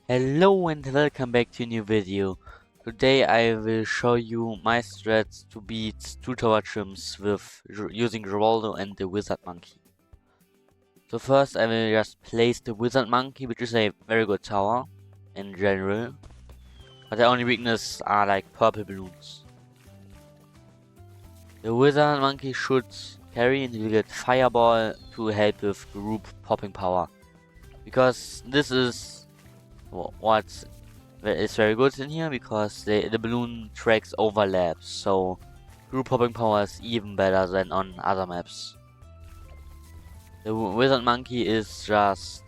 Hello and welcome back to a new video. Today I will show you my strats to beat 2 tower chimps with using Geraldo and the wizard monkey. So first I will just place the wizard monkey, which is a very good tower in general. But the only weakness are like purple balloons. The wizard monkey should carry and you get fireball to help with group popping power. Because this is what is very good in here, because the balloon tracks overlap, so group popping power is even better than on other maps. The wizard monkey is just...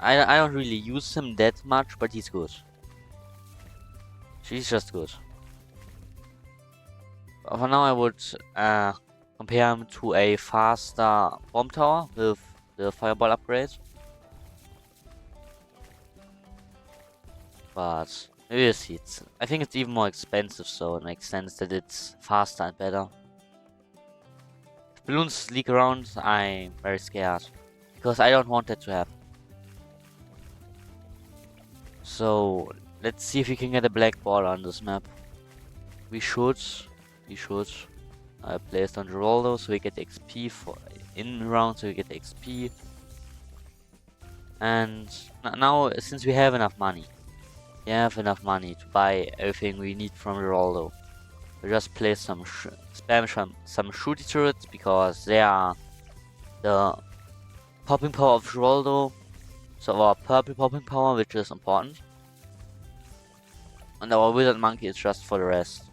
I don't really use him that much, but he's good. She's just good. But for now I would compare him to a faster bomb tower with the fireball upgrade. But maybe we'll see. I think it's even more expensive, so it makes sense that it's faster and better. If balloons leak around, I'm very scared, because I don't want that to happen. So let's see if we can get a black ball on this map. We should. I placed on Geraldo so we get XP for in round, so we get XP. And now, since we have enough money, to buy everything we need from Geraldo, we just place some some shooty turrets, because they are the popping power of Geraldo, so our purple popping power, which is important. And our wizard monkey is just for the rest.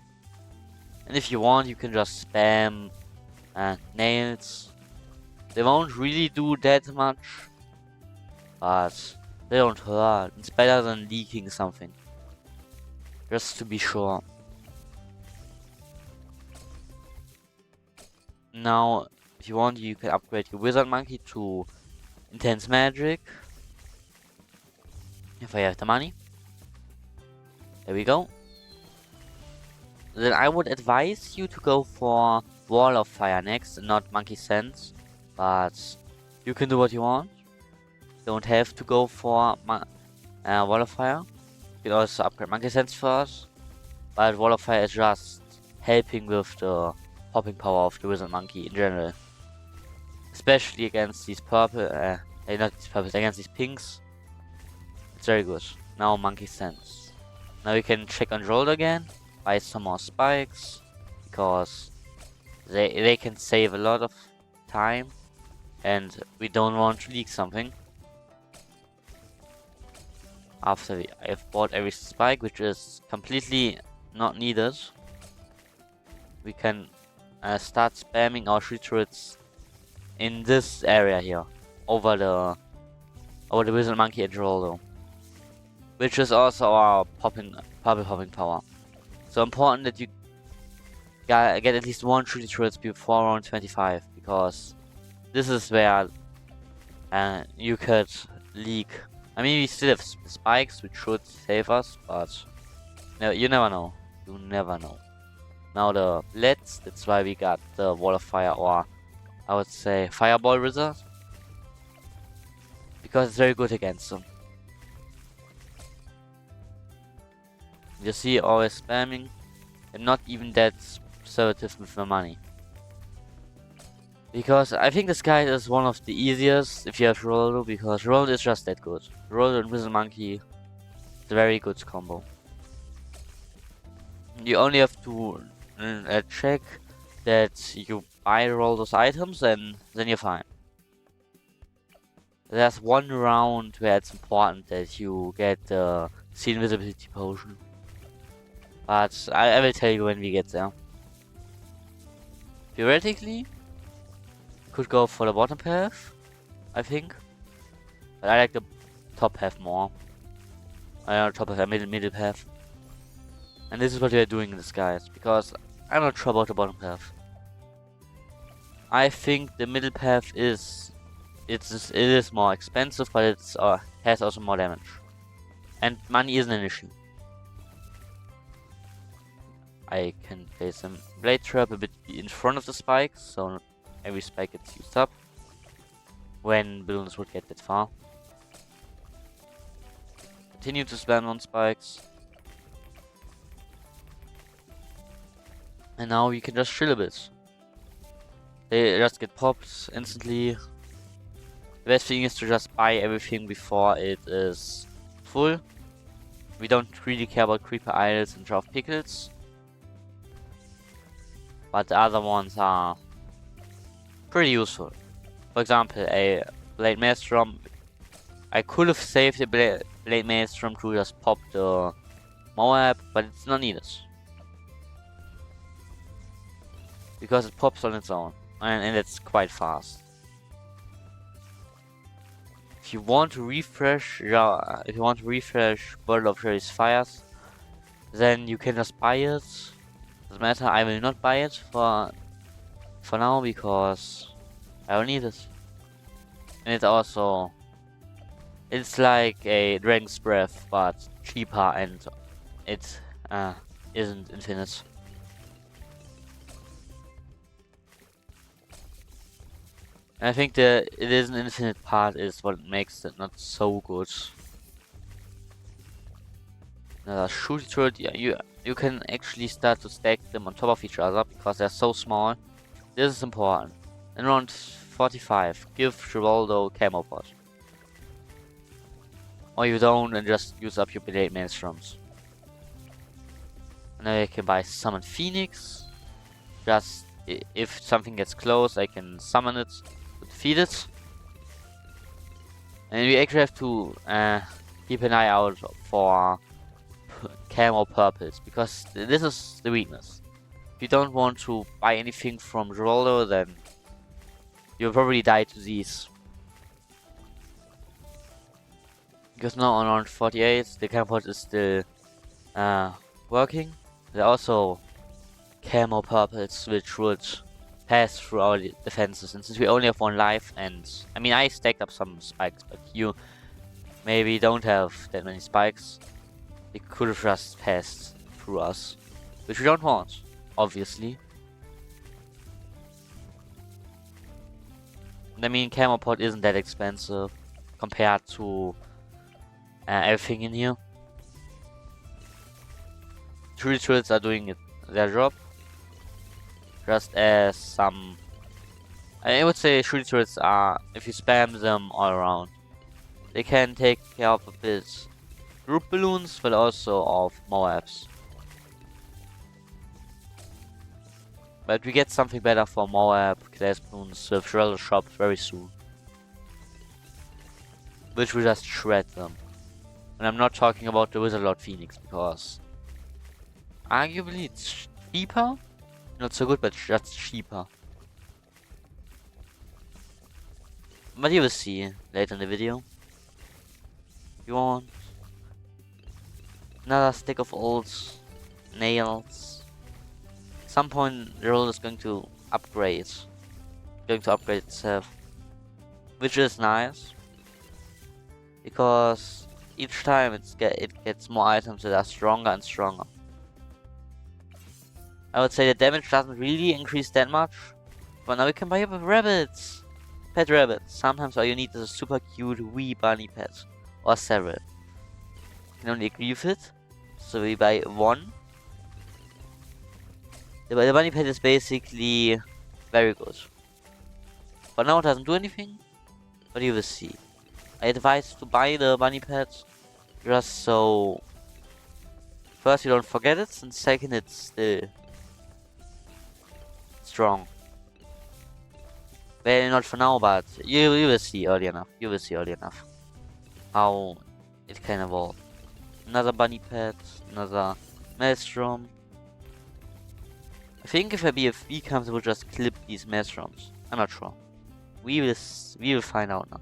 And if you want, you can just spam nails. They won't really do that much, but they don't hurt. It's better than leaking something, just to be sure. Now, if you want, you can upgrade your wizard monkey to intense magic, if I have the money. There we go. Then I would advise you to go for Wall of Fire next, not Monkey Sense. But you can do what you want. Don't have to go for Wall of Fire. You can also upgrade Monkey Sense first. But Wall of Fire is just helping with the popping power of the Wizard Monkey in general. Especially against these purple, not these purples, against these pinks. It's very good. Now Monkey Sense. Now we can check on Geraldo again. Buy some more spikes, because they can save a lot of time, and we don't want to leak something. After I've bought every spike, which is completely not needed, we can start spamming our shoot turrets in this area here, over the wizard monkey and Geraldo, which is also our purple popping power. So important that you get at least one shooting turret before round 25, because this is where you could leak. I mean, we still have spikes, which should save us, but you never know. You never know. Now the Blitz, that's why we got the Wall of Fire, or I would say Fireball Wizard, because it's very good against them. You see, always spamming, and not even that conservative with the money. Because I think this guy is one of the easiest if you have Geraldo, because Geraldo is just that good. Geraldo and Wizard Monkey is a very good combo. You only have to check that you buy Geraldo's items, and then you're fine. There's one round where it's important that you get the Sea Invisibility Potion. But I will tell you when we get there. Theoretically, could go for the bottom path, I think. But I like the top path more. I don't know, top path, middle path. And this is what we are doing in this, guys, because I'm not sure about the bottom path. I think the middle path is... it is more expensive, but it has also more damage. And money isn't an issue. I can place a blade trap a bit in front of the spikes, so every spike gets used up when balloons would get that far. continue to spam on spikes. And now we can just chill a bit. They just get popped instantly. The best thing is to just buy everything before it is full. We don't really care about creeper idols and draft pickles. But the other ones are pretty useful. For example, a Blade Maelstrom. I could have saved the Blade Maelstrom to just pop the Moab, but it's not needed. Because it pops on its own, and it's quite fast. If you want to refresh, World of Fairies Fires, then you can just buy it. Doesn't matter, I will not buy it for now because I don't need it. And it's like a Dragon's Breath, but cheaper, and it isn't infinite. And I think it is an infinite part is what makes it not so good. Another shooty turret, yeah, you can actually start to stack them on top of each other because they're so small. This is important. And around 45, give Geraldo camo pot. Or you don't and just use up your Blade Maelstroms. And now you can buy Summon Phoenix. Just if something gets close, I can summon it to defeat it. And we actually have to keep an eye out for camo purples, because this is the weakness. If you don't want to buy anything from Geraldo, then you'll probably die to these. Because now on round 48, the camo pot is still working. There are also camo purples which would pass through our defenses, and since we only have 1 life, and I mean I stacked up some spikes, but you maybe don't have that many spikes, it could have just passed through us, which we don't want, obviously. I mean, camo pot isn't that expensive compared to everything in here. Tree turrets are doing their job. Just as some, I would say shooting turrets are, if you spam them all around, they can take care of a bit group balloons, but also of Moabs. But we get something better for Moab class balloons with Geraldo shop very soon, which will just shred them. And I'm not talking about the Wizard Lord Phoenix, because arguably it's cheaper. Not so good, but just cheaper. But you will see later in the video. You want another stick of old nails. At some point, the roll is going to upgrade. Itself, which is nice, because each time it gets more items that are stronger and stronger. I would say the damage doesn't really increase that much, but now we can buy up rabbits, pet rabbits. Sometimes all you need is a super cute wee bunny pet, or several. You can only agree with it, so we buy 1. The bunny pet is basically very good. For now it doesn't do anything, but you will see. I advise to buy the bunny pet, just so first you don't forget it, and second it's still strong. Well, not for now, but you will see early enough. You will see early enough how it can evolve. Another bunny pet, another maelstrom. I think if a BFB comes, it will just clip these maelstroms. I'm not sure. We will find out now.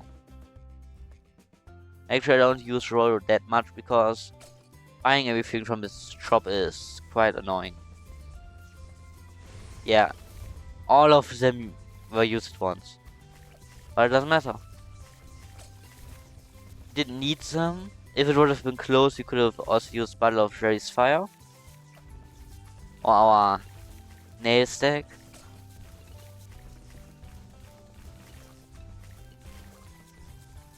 Actually, I don't use Geraldo that much because buying everything from this shop is quite annoying. Yeah, all of them were used once, but it doesn't matter. Didn't need them. If it would have been close, you could have also used Battle of Fairies Fire or our nail stack.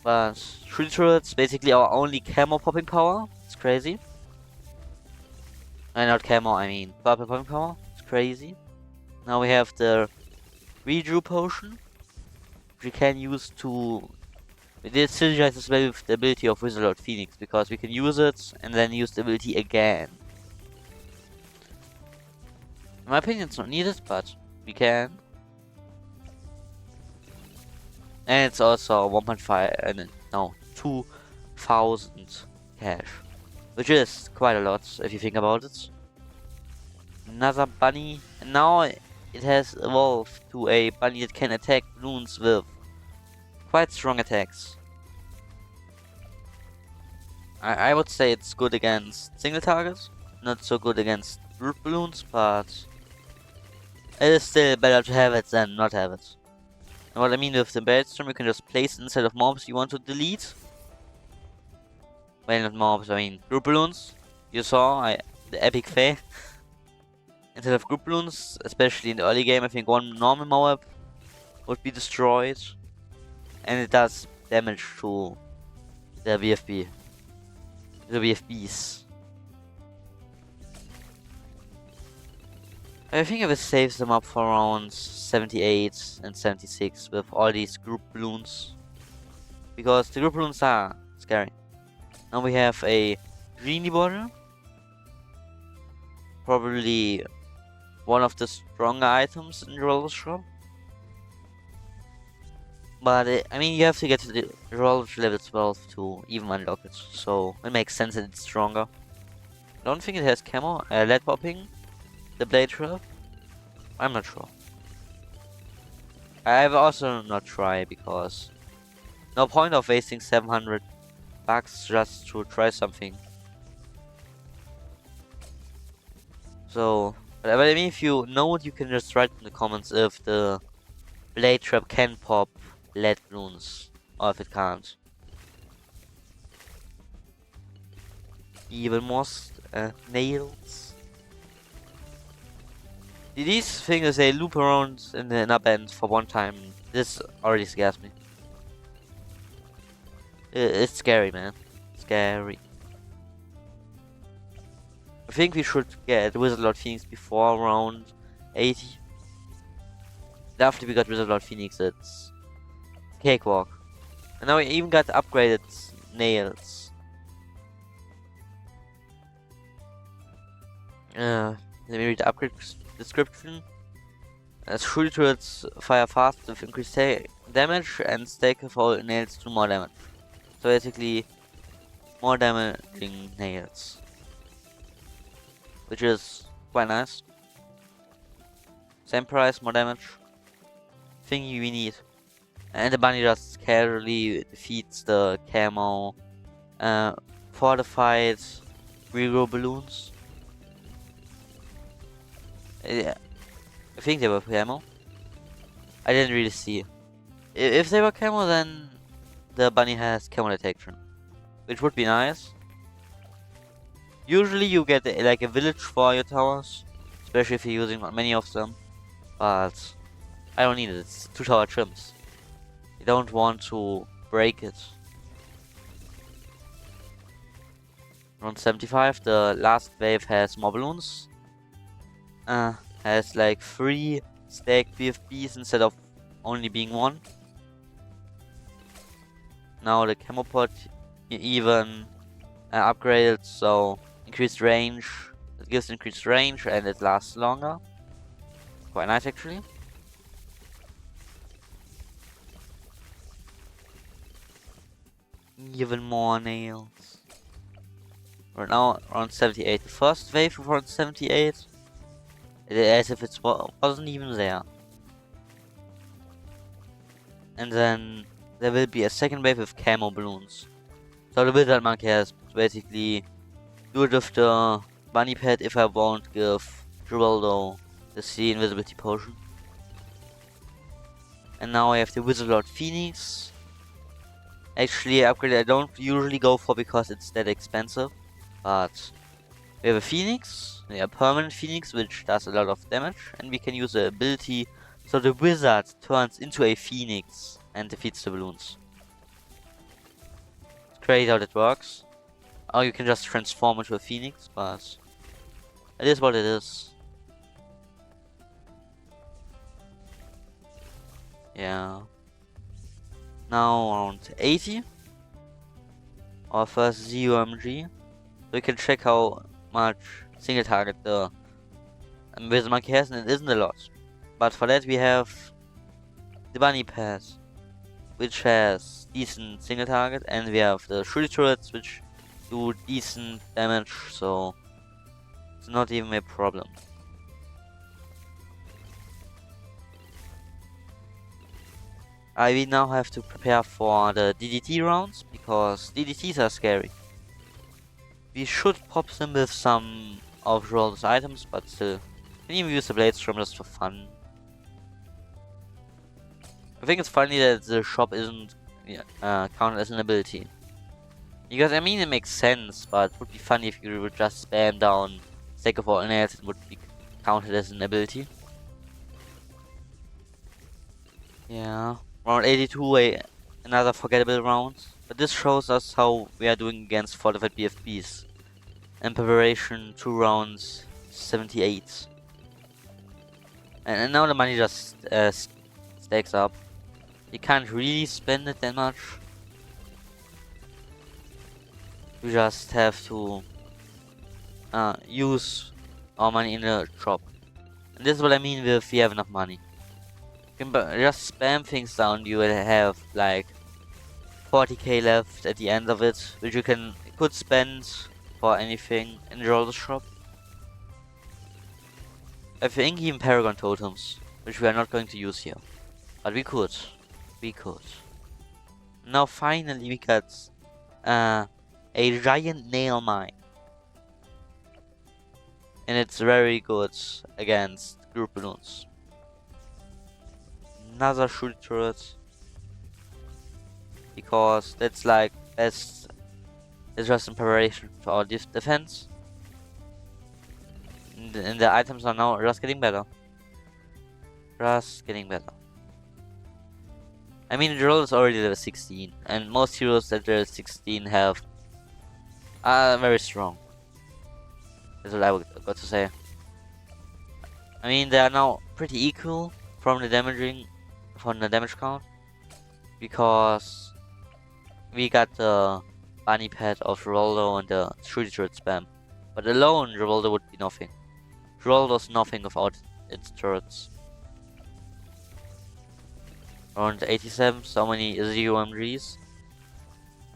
But Shooting Turret's basically our only camo popping power. It's crazy. Not camo, I mean purple popping power. It's crazy. Now we have the Redraw Potion, which we can use to... It synergizes well with the ability of Wizard Phoenix, because we can use it and then use the ability again. In my opinion, it's not needed, but we can. And it's also 1.5, no, 2,000 cash, which is quite a lot if you think about it. Another bunny, and now it has evolved to a bunny that can attack balloons with quite strong attacks. I would say it's good against single targets, not so good against group balloons, but it is still better to have it than not have it. And what I mean with the Bellstorm, you can just place it instead of mobs you want to delete. Well, not mobs, I mean group balloons. You saw the epic fail. Instead of group balloons, especially in the early game, I think one normal mob would be destroyed. And it does damage to the VFB. The VFBs. I think I will save them up for around 78 and 76 with all these group balloons. Because the group balloons are scary. Now we have a genie bottle. Probably one of the stronger items in Geraldo's shop. But I mean, you have to get to the Geraldo level 12 to even unlock it. So it makes sense that it's stronger. I don't think it has camo. Lead popping. The blade trap. I'm not sure. I will also not try, because no point of wasting 700 bucks just to try something. So, but I mean, if you know it, you can just write in the comments if the blade trap can pop lead balloons, or if it can't. Even more nails. These things, they loop around in the inner band for one time. This already scares me. It's scary, man. Scary. I think we should get Wizard Lord Phoenix before around 80. After we got Wizard Lord Phoenix, it's cakewalk. And now we even got upgraded nails. Let me read the upgrade description. Shooting turrets fire fast with increased damage, and stack of all nails to more damage. So basically, more damaging nails. Which is quite nice. Same price, more damage. Thing we need. And the bunny just casually defeats the camo fortified regrow balloons. Yeah, I think they were camo. I didn't really see. If they were camo, then the bunny has camo detection, which would be nice. Usually you get like a village for your towers, especially if you're using many of them. But I don't need it. It's 2 tower chimps. You don't want to break it. Around 75, the last wave has more balloons. Has like 3 stacked BFBs instead of only being 1. Now the camo pot even upgraded, so increased range. It gives increased range and it lasts longer. Quite nice actually. Even more nails. We're now around 78. The first wave of around 78. As if it wasn't even there. And then there will be a second wave with camo balloons. So the wizard monkey has basically do it with the bunny pet if I won't give Geraldo the sea invisibility potion. And now I have the Wizard Lord Phoenix. Actually, upgrade I don't usually go for because it's that expensive. But we have a Phoenix, a permanent Phoenix, which does a lot of damage. And we can use the ability so the wizard turns into a Phoenix and defeats the balloons. crazy how that works. Or you can just transform into a phoenix, but it is what it is. Yeah. Now around 80. Our first ZUMG. We can check how much single target the with monkey has, and it isn't a lot. But for that we have the bunny pass, which has decent single target, and we have the shooty turrets, which do decent damage, so it's not even a problem. We now have to prepare for the DDT rounds, because DDTs are scary. We should pop them with some of Geraldo's items, but still. Can even use the Blade Storm just for fun. I think it's funny that the shop isn't counted as an ability. Because, I mean, it makes sense, but it would be funny if you would just spam down Stack of All Nails, it would be counted as an ability. Yeah. Round 82, another forgettable round. But this shows us how we are doing against fortified BFBs. In preparation, 2 rounds, 78. And now the money just stacks up. You can't really spend it that much. We just have to use our money in the shop. And this is what I mean with if you have enough money. You can just spam things down, you will have like 40k left at the end of it, which you could spend for anything in Geraldo's shop. I think even Paragon Totems, which we are not going to use here. But we could. We could. Now finally we got a giant nail mine. And it's very good against group balloons. Another shooty turret. Because that's like best. It's just in preparation for our defense. And the items are now just getting better. Just getting better. I mean, Geraldo is already level 16, and most heroes that are 16 are very strong. That's what I got to say. I mean, they are now pretty equal from the damage count, because we got the bunny pad of Geraldo and the shooty turret spam. But alone, Geraldo would be nothing. Geraldo's nothing without its turrets. Around 87, so many ZUMGs.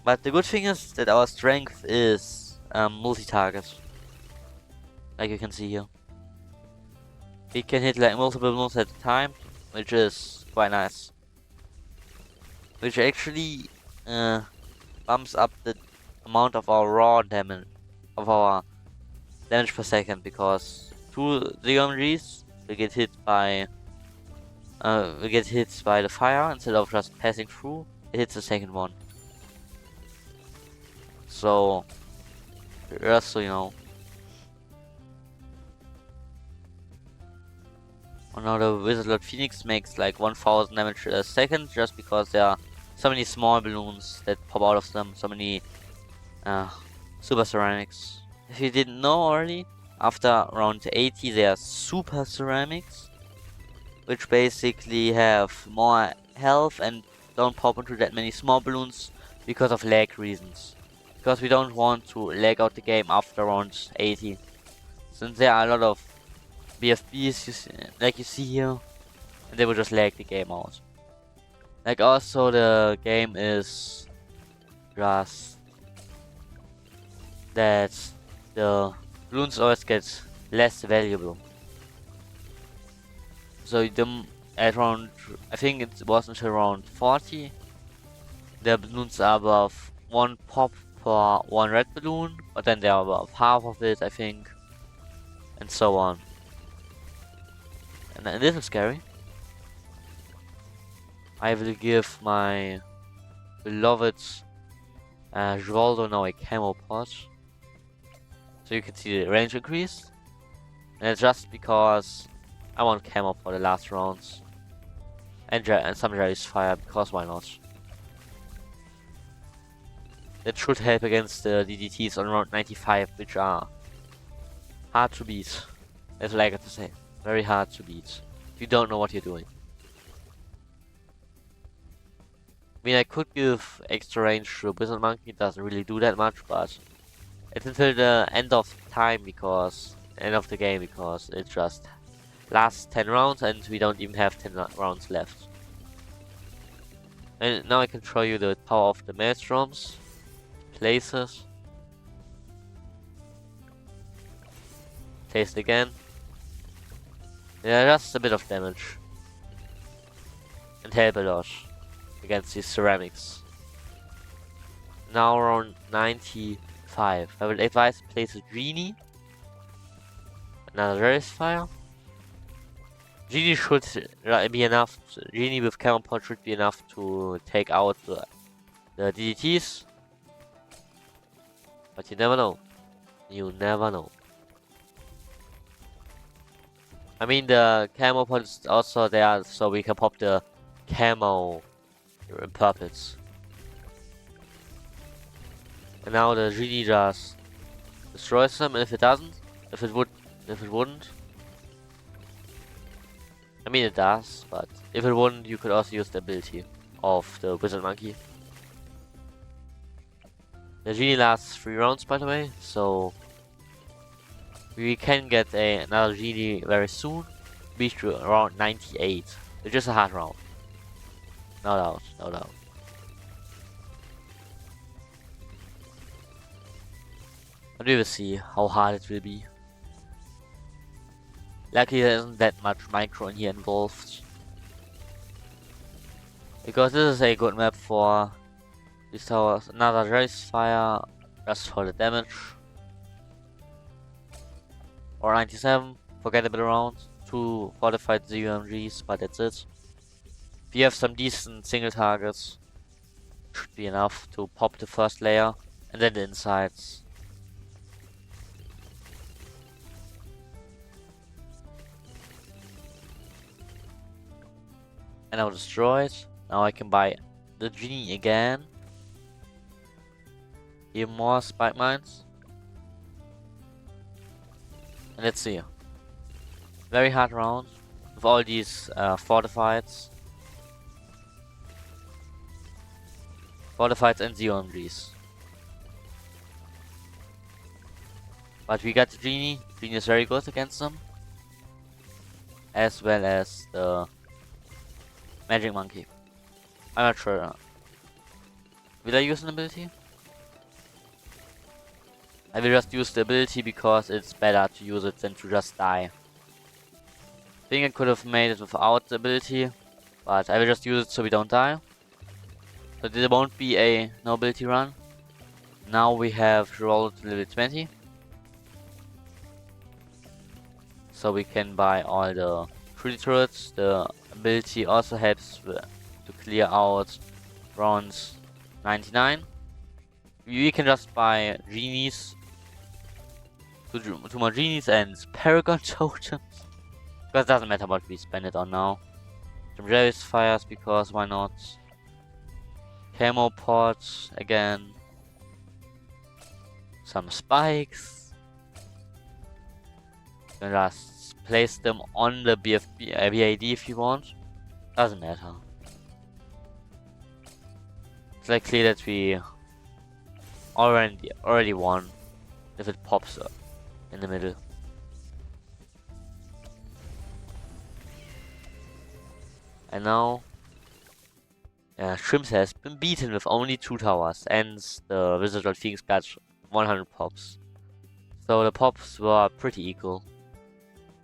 But the good thing is that our strength is multi-target. Like you can see here. We can hit like multiple balloons at a time, which is quite nice. Which actually bumps up the amount of our raw damage, of our damage per second, because 2 ZUMGs will get hit by the fire instead of just passing through. It hits the second one. So just so you know. Oh, now the Wizard Lord Phoenix makes like 1000 damage a second, just because there are so many small balloons that pop out of them, so many super ceramics. If you didn't know already, after round 80 there are super ceramics, which basically have more health and don't pop into that many small balloons because of lag reasons. Because we don't want to lag out the game after round 80. Since there are a lot of BFBs, like you see here, and they will just lag the game out. Like also the game is just that the balloons always get less valuable. So at around, I think it was until around 40, the balloons are above 1 pop per 1 red balloon, but then they are above half of it, I think, and so on. And this is scary. I will give my beloved Geraldo now a camo pot, so you can see the range increase, and it's just because I want camo for the last rounds, and some Jerry's fire, because why not? That should help against the DDTs on round 95, which are hard to beat. As I like to say, very hard to beat if you don't know what you're doing. I mean, I could give extra range to a Wizard Monkey, it doesn't really do that much, but it's until the end of the game, because it just lasts 10 rounds and we don't even have 10 rounds left. And now I can show you the power of the Maelstroms. Places. Placed again. Yeah, just a bit of damage. And help a lot against these ceramics. Now around 95. I will advise to place a Genie. Another Verifier. Genie should be enough. Genie with Camel Pod should be enough to take out the DDTs. But you never know. You never know. I mean, the Camo Pod is also there, so we can pop the Camo in purples. And now the Genie just destroys them, and if it doesn't, if it wouldn't. I mean, it does, but if it wouldn't, you could also use the ability of the Wizard Monkey. The Genie lasts 3 rounds, by the way, so we can get another Genie very soon. Reach to around 98, which is a hard round. No doubt, no doubt. But we will see how hard it will be. Luckily there isn't that much micro in here involved. Because this is a good map for these towers. Another Race Fire, just for the damage. Or 97, forgettable round. 2 fortified ZUMGs, but that's it. If you have some decent single targets, should be enough to pop the first layer, and then the insides. And now destroyed. Now I can buy the Genie again. Even more Spike Mines. And let's see. Very hard round with all these fortifieds. Fortifieds and ZOMGs. But we got the Genie. Genie is very good against them. As well as the Magic Monkey. I'm not sure. Will I use an ability? I will just use the ability because it's better to use it than to just die. I think I could have made it without the ability, but I will just use it so we don't die. So there won't be a no ability run. Now we have Geraldo to level 20. So we can buy all the 3 turrets. The ability also helps to clear out rounds 99. We can just buy Genies. 2 more Genies and Paragon Totems. Because it doesn't matter what we spend it on now. Some Race Fires, because why not? Camo Pods again. Some Spikes. You can just place them on the BAD if you want. Doesn't matter. It's likely that we already won if it pops up in the middle. And now Chimps has been beaten with only 2 towers, and the Wizard of Phoenix got 100 pops. So the pops were pretty equal.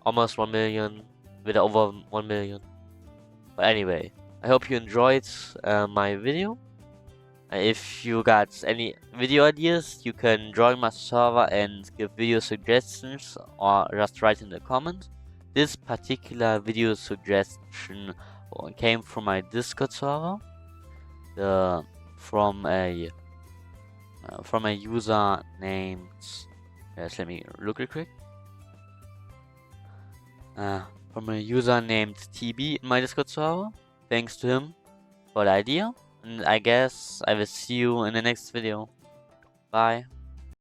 Almost 1 million, with over 1 million. But anyway, I hope you enjoyed my video. If you got any video ideas, you can join my server and give video suggestions, or just write in the comments. This particular video suggestion came from my Discord server, from a user named. Yes, let me look real quick. From a user named TB in my Discord server. Thanks to him for the idea, and I guess I will see you in the next video. Bye.